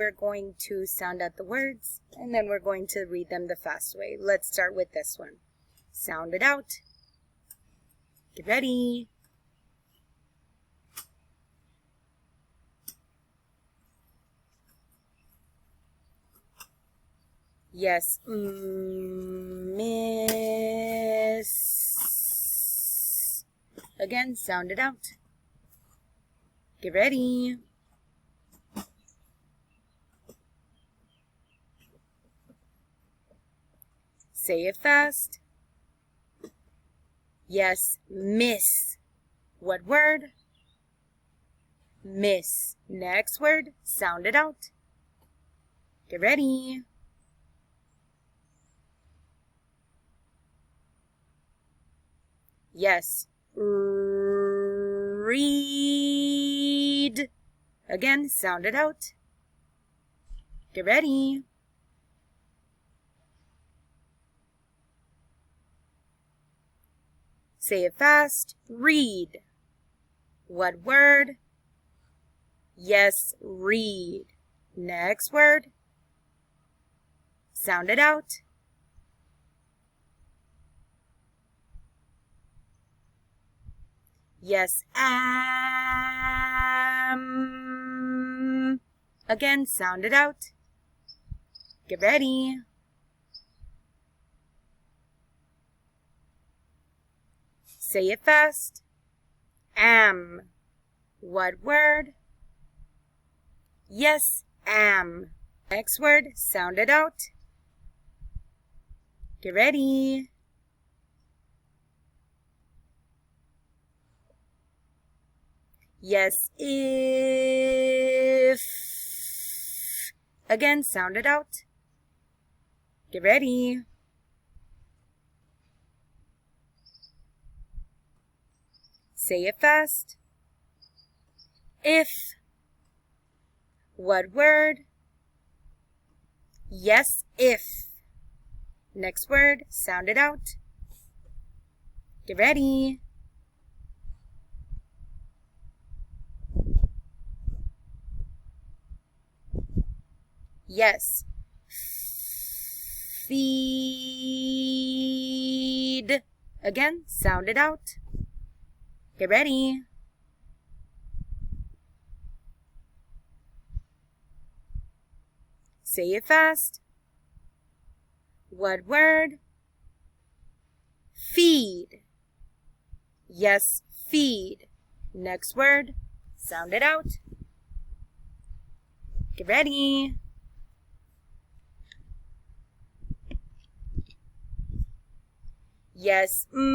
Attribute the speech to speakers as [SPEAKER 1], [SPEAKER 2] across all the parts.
[SPEAKER 1] We're going to sound out the words, and then we're going to read them the fast way. Let's start with this one. Sound it out. Get ready. Yes, miss. Again, sound it out. Get ready. Say it fast. Yes, miss. What word? Miss. Next word, sound it out. Get ready. Yes, read. Again, sound it out. Get ready. Say it fast. Read. What word? Yes, read. Next word. Sound it out. Yes, am. Again, sound it out. Get ready. Say it fast. Am. What word? Yes, am. Next word, sound it out. Get ready. Yes, if. Again, sound it out. Get ready. Say it fast. If. What word? Yes, if. Next word, sound it out. Get ready. Yes. Feed. Again, sound it out. Get ready. Say it fast. What word? Feed. Yes, feed. Next word, sound it out. Get ready. Yes, me.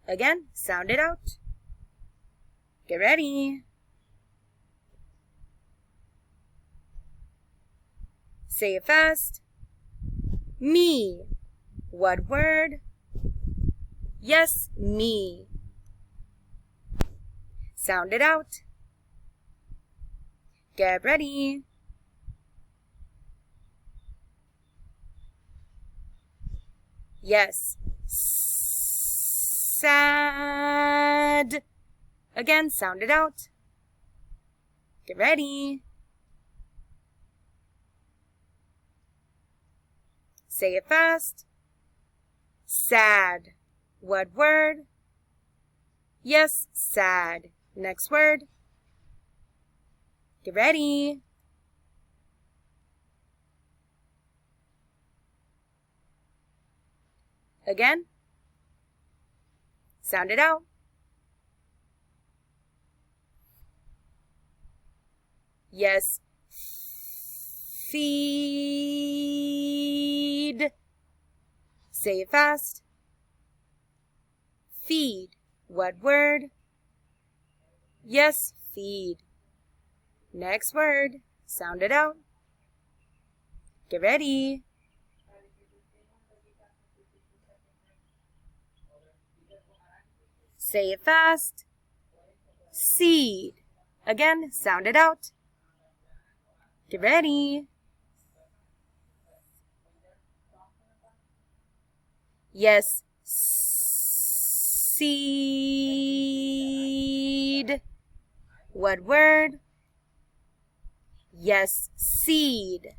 [SPEAKER 1] Again, sound it out. Get ready. Say it fast. Me. What word? Yes, me. Sound it out. Get ready. Yes. Sad. Again, sound it out. Get ready. Say it fast. Sad. What word? Yes, sad. Next word. Get ready. Again. Sound it out. Yes. Feed. Say it fast. Feed. What word? Yes, feed. Next word. Sound it out. Get ready. Say it fast. Seed. Again, sound it out. Get ready. Yes, seed. What word? Yes, seed.